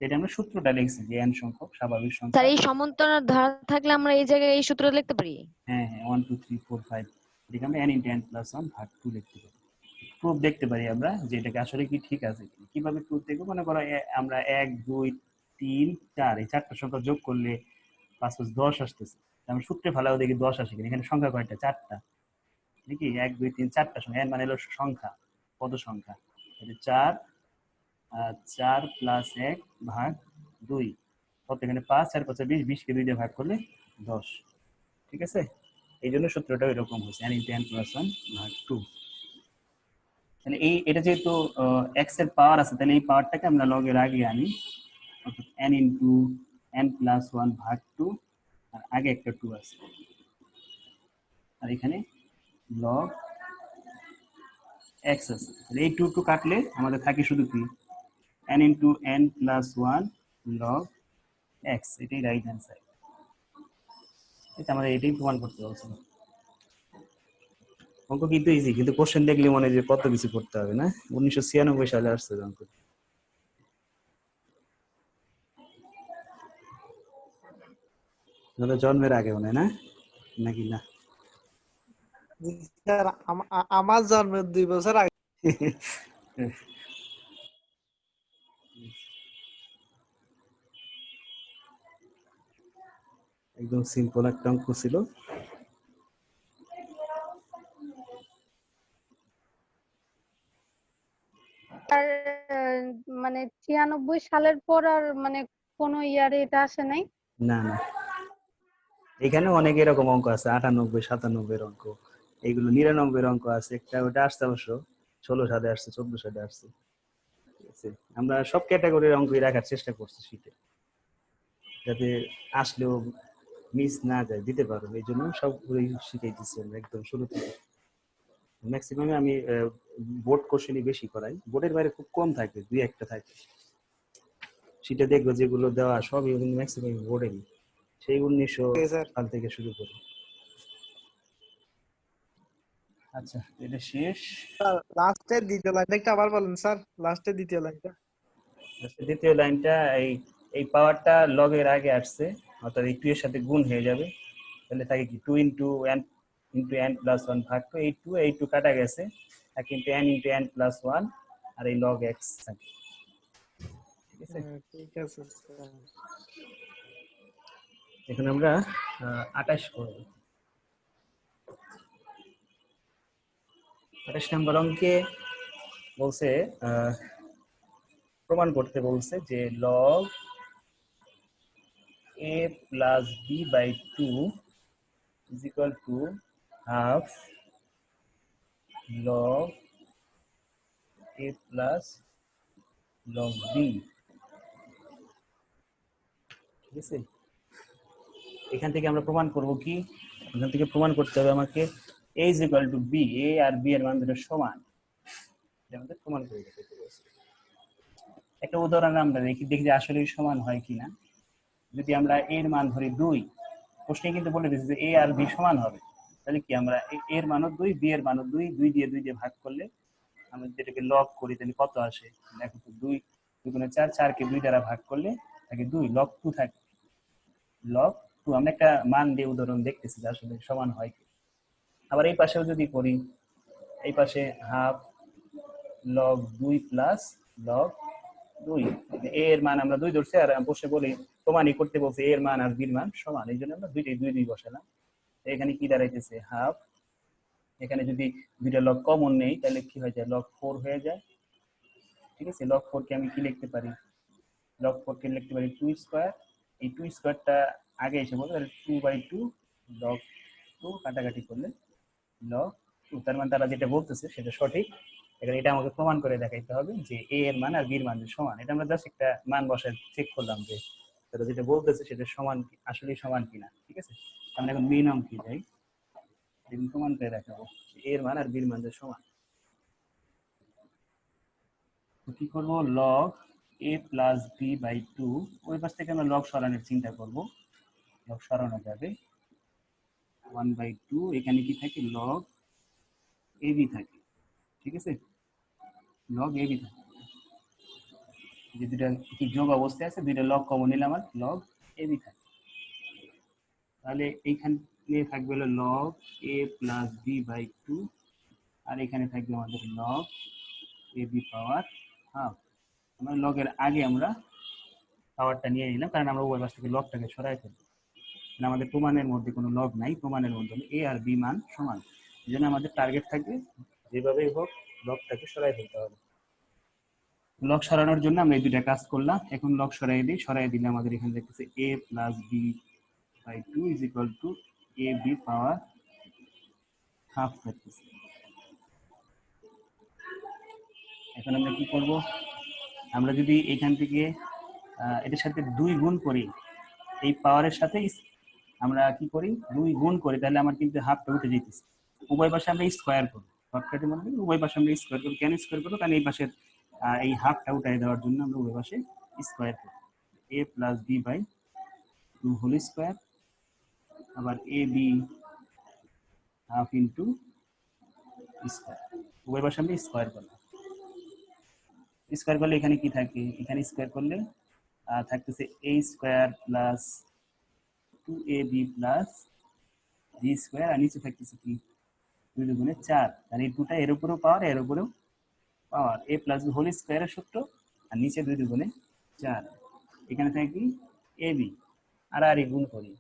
এটা আমরা সূত্রটা লিখছি যে n সংখ্যক স্বাভাবিক স্যার সংখ্যা। এই সমান্তরাল ধারা থাকলে আমরা এই জায়গায় এই সূত্র লিখতে পারি? হ্যাঁ হ্যাঁ, 1 2 3 4 5, এটাকে আমরা n × n + 1 ভাগ 2 লিখতে পারি। প্রুফ দেখতে পারি আমরা যে এটাকে আসলে কি ঠিক আছে। কিভাবে প্রুফ দেখবো, মনে করো আমরা 1 2 3 4 এই চারটা সংখ্যা যোগ করলে 5 5 10 আসতেছে, আমরা সূত্রে ভালো দেখি 10 আসে কিনা। এখানে সংখ্যা কয়টা, চারটা, নাকি 1 2 3 4টা সংখ্যা, n মানে হলো সংখ্যা, পদ সংখ্যা, তাহলে 4 4 + 1 ভাগ 2 কত, এখানে 5 4 5 20, 20 কে 2 দিয়ে ভাগ করলে 10। ঠিক আছে, এই জন্য সূত্রটা এরকম হয়েছে, n × n + 1 ভাগ 2। তাহলে এটা যেহেতু x এর পাওয়ার আছে, তাহলে এই পাওয়ারটাকে আমরা লগের আগে আনি, অর্থাৎ n × n + 1 ভাগ 2, আর আগে একটা 2 আছে, আর এখানে লগ x আছে। তাহলে এই 2 2 কাটলে আমাদের থাকে শুধু কি, n × n + 1 লগ x, এটাই রাইট অ্যান্সার। এটা আমাদের এটাই প্রমাণ করতে বলছিল। অঙ্ক কিন্তু ইজি, কিন্তু কোশ্চেন দেখলে মনে হয় যে কত কিছু করতে হবে না। 1996 সালে আসছে অঙ্ক। জন্মের আগে মনে হয় না, নাকি না? স্যার আমার জন্মের 2 বছর আগে। একদম সিম্পল একটা অঙ্ক ছিল। আর মানে 96 সালের পর আর মানে কোন ইয়ারে এটা আসে নাই? না না, এখানে অনেক এরকম অঙ্ক আছে, 98 97 এর অঙ্ক, এইগুলো 99 এর অঙ্ক আছে, একটা ওটা আসছে অবশ্য 16 সালে আসছে, 14 সালে আসছে। ঠিক আছে, আমরা সব ক্যাটাগরির অঙ্কই রাখার চেষ্টা করছি শীতে, যাতে আসলেও মিস না যায়, দিতে পারো, এই জন্য সবগুলোই শিখিয়ে দিচ্ছি আমরা একদম শুরু থেকে। ম্যাক্সিমাম আমি বোর্ড কোশ্চেনই বেশি করাই, বোর্ডের বাইরে খুব কম থাকে, 2-1টা থাকে। সেটা দেখবো যেগুলো দেওয়া সবই কিন্তু ম্যাক্সিমাম বোর্ডেরই, সেই 1900 স্যার সাল থেকে শুরু করি। আচ্ছা, এটা শেষ। লাস্টের দ্বিতীয় লাইনটা একটু আবার বলেন স্যার, লাস্টের দ্বিতীয় লাইনটা। দ্বিতীয় লাইনটা, এই পাওয়ারটা লগের আগে আসছে, অর্থাৎ এই 2 এর সাথে গুণ হয়ে যাবে, তাহলে থাকে কি 2 × n + 1 ভাগ 2, এই 2 কাটা গেছে, থাকে কিন্তু n × n + 1 আর এই log x থাকে। ঠিক আছে, ঠিক আছে স্যার। এখন আমরা 28 করব। 28 নম্বর অঙ্কে বলছে প্রমাণ করতে বলছে যে log a + b/2 = ½ log a plus log B, ঠিক আছে। এখান থেকে আমরা প্রমাণ করব কি, এখান থেকে প্রমাণ করতে হবে আমাকে a is equal to b, a আর b এর মান দুটো সমান, এটা আমাদের প্রমাণ করে দিতে বলছে। একটা উদাহরণ আমরা দেখি যে আসলে সমান হয় কিনা। যদি আমরা a এর মান ধরি 2, প্রশ্নে কিন্তু বলে দিয়েছে যে a আর b সমান হবে, তাহলে কি আমরা a এর মানও 2, b এর মানও 2, 2 দিয়ে ভাগ করলে আমরা যদি এটাকে লগ করি তাহলে কত আসে দেখো তো, 2 2 গুণে 4, 4 কে 2 দ্বারা ভাগ করলে থাকে 2, লগ 2 থাকে, লগ 2। আমরা একটা মান দিয়ে উদাহরণ দেখতেছি যে আসলে সমান হয় কি। আবার এই পাশেও যদি করি, এই পাশে half log 2 plus log 2, a এর মান আমরা 2 ধরছি আর বসে বলি প্রমাণই করতে বলছে a এর মান আর b এর মান সমান, এই জন্য আমরা দুইটাই 2 2 বসালাম। এখানে কি দাঁড়াইতেছে হাফ, এখানে যদি দুইটা লগ কমন নেই তাহলে কি হয়ে যায়, লগ 4 হয়ে যায়, ঠিক আছে। লগ 4 কে আমি কি লিখতে পারি, লগ 4 কে লিখতে পারি 2 স্কয়ার, এই 2 স্কয়ারটা আগে এসে বলতে তাহলে 2/2 লগ 2 কাটাকাটি করলে লগ 2, তার মানে তারা যেটা বলতেছে সেটা সঠিক। এখানে এটা আমাকে প্রমাণ করে দেখাইতে হবে যে a এর মান আর b এর মান সমান। এটা আমরা জাস্ট একটা মান বসায় চেক করলাম যে তারা যেটা বলতেছে সেটা সমান, আসলেই সমান কিনা, ঠিক আছে। আমরা এখন মেইন অঙ্কে যাই, এখন প্রমাণ করে দেখাবো a এর মান আর b এর মান সমান। তো কি করব, log a plus b by 2, ওই পাশ থেকে আমরা লগ সরানোর চিন্তা করব, লগ সরানো যাবে 1/2, এখানে কি থাকে লগ ab থাকে, ঠিক আছে, লগ ab থাকে, যে দুটা কি যোগ অবস্থায় আছে, দুইটা লগ কমন নিলাম আর লগ ab থাকে, তাহলে এইখানে থাকবে হলো log a plus b by 2, আর এখানে থাকবে আমাদের লগ ab পাওয়ার হাফ। আমরা লগের আগে আমরা পাওয়ারটা নিয়ে নিলাম কারণ আমরা উভয় পাশ থেকে লগটাকে সরাই ফেলবো, আমাদের প্রমাণের মধ্যে কোনো লগ নাই, প্রমাণের মধ্যে a আর b মান সমান, এই জন্য আমাদের টার্গেট থাকবে যেভাবেই হোক লগটাকে সরাই ফেলতে হবে। লগ সরানোর জন্য আমরা এই দুইটা কাজ করলাম। এখন লগ সরাই দিই, সরাই দিলে আমাদের এখানে দেখতেছে a plus b by 2 is equal to a b power half থাকতেছে। এখন আমরা কি করব, আমরা যদি এখান থেকে এটার সাথে 2 গুণ করি, এই পাওয়ারের সাথে আমরা কি করি 2 গুণ করি, তাহলে আমার কিন্তু হাফটা উঠে যেতেছে, উভয় পাশে আমরা স্কয়ার করব, শর্টকাটে মনে করি উভয় পাশে আমরা স্কয়ার করব। কেন স্কয়ার করব, কারণ এই পাশের এই হাফটা উঠাই দেওয়ার জন্য আমরা উভয় পাশে স্কয়ার করব। a plus b by 2 whole square, আবার a b half into square, উভয় পাশে আমরা স্কয়ার করলাম। স্কয়ার করলে এখানে কি থাকে, এখানে স্কয়ার করলে থাকতেছে a square plus 2ab plus b square, আর নিচে থাকতেছে কি 2 দুগুণে 4, আর এই দুটা এর উপরেও পাওয়ার, এর উপরেও পাওয়ার, a প্লাস b হোল স্কয়ারের সূত্র, আর নিচে 2 দুগুণে 4, এখানে থাকে কি ab, আর গুণ করি,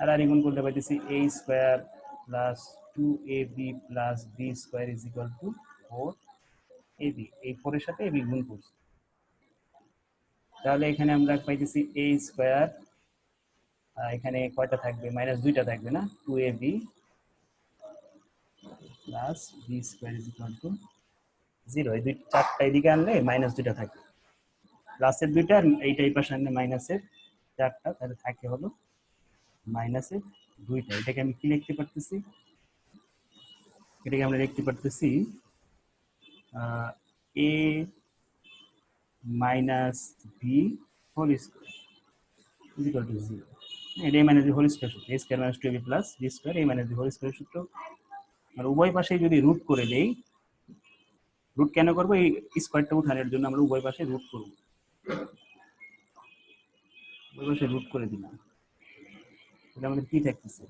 আর গুণ করলে পাইতেছি a square plus 2ab plus b square is equal two 4ab, এই 4 এর সাথে ab গুণ করছি, তাহলে এখানে আমরা পাইতেছি a স্কয়ার, এখানে কয়টা থাকবে, মাইনাস 2টা থাকবে না, 2ab plus b square is equal to 0, এই 4টা এদিকে আনলে মাইনাস 2টা থাকবে, প্লাসের 2টা আর এইটাই পাশে আনলে মাইনাসের 4টা, তাহলে থাকে হলো মাইনাসের 2টা। এটাকে আমি কি লিখতে পারতেছি, এটাকে আমরা লিখতে পারতেছি a minus b whole square is equal to 0, এটা a minus b whole square সূত্র, a square minus 2ab plus b square a minus b whole square সূত্র। আর উভয় পাশে যদি রুট করে দেই, রুট কেন করবো, এই স্কয়ারটা উঠানোর জন্য আমরা উভয় পাশে রুট করব, উভয় পাশে রুট করে দিলাম, এটা আমাদের কি থাকতেছে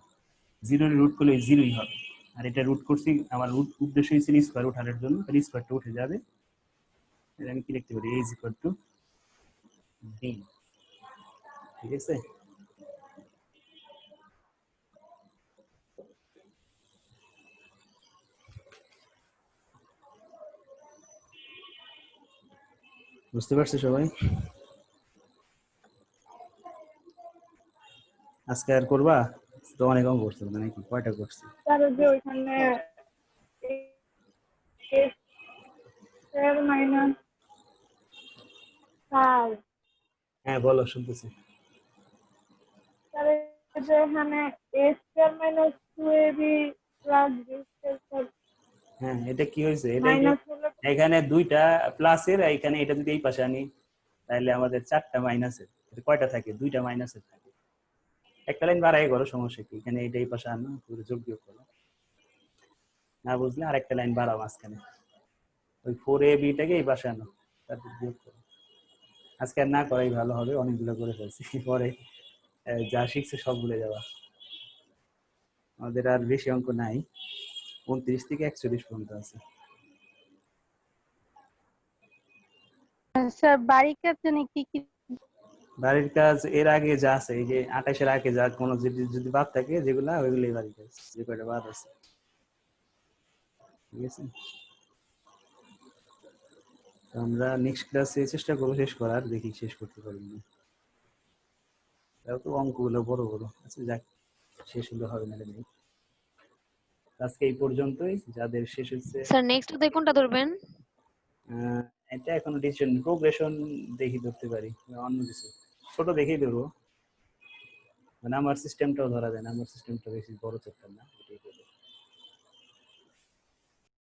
0 এর রুট করলে 0ই হবে, আর এটা রুট করছি আমার রুট উদ্দেশ্য ছিল স্কয়ার উঠানোর জন্য, তাহলে স্কয়ারটা উঠে যাবে, এটা আমি কি লিখতে পারি a is equal to b, ঠিক আছে। বুঝতে পারছি সবাই? আজকে আর করবা তো, অনেক অঙ্ক করছো নাকি, কয়টা করছি? স্যার যে ওইখানে স্কয়ার মাইনাস 5 হ্যাঁ বলো, শুনতেছি। স্যার এই যে এখানে a square minus 2ab plus b square হ্যাঁ, এটা কি হয়েছে, এটা এই যে মাইনাস হলো এখানে দুইটা প্লাসের, এখানে এটা যদি এই পাশে আনি তাহলে আমাদের 4টা মাইনাসের। কয়টা থাকে? 2টা মাইনাসের থাকে। একটা লাইন বাড়াই করো, সমস্যা কি, এখানে এটা এই পাশে আনো, পুরো যোগ বিয়োগ করো। না বুঝলে আরেকটা লাইন বাড়াও মাঝখানে, ওই 4ab টাকে এই পাশে আনো, তারপর বিয়োগ করো। আজকে আর না করাই ভালো হবে, অনেকগুলো করে ফেলছি, পরে যা শিখছে সব ভুলে যাওয়া। আমাদের আর বেশি অঙ্ক নাই, 29 থেকে 41 পর্যন্ত আছে। স্যার বাড়ির কাজ জানি কি কি? বাড়ির কাজ এর আগে যা আছে, এই যে 28-এর আগে যা কোনো যদি বাদ থাকে যেগুলা, ওইগুলোই বাড়ির কাজ, যে কয়টা বাদ আছে। ঠিক আছে, তো আমরা নেক্সট ক্লাসে চেষ্টা করবো শেষ করার, দেখি শেষ করতে পারি না। তাও তো অঙ্কগুলো বড় বড় আছে, যাক শেষ হলে হবে না নেই। আজকে এই পর্যন্তই, যাদের শেষ হচ্ছে। স্যার নেক্সট ডে কোনটা ধরবেন? এটা এখনো ডিসিশন, প্রোগ্রেশন দেখি ধরতে পারি, অন্য কিছু ছোট দেখেই ধরবো। মানে আমার সিস্টেমটাও ধরা যায় না, আমার সিস্টেমটা বেশি বড় চ্যাপ্টার না, এটাই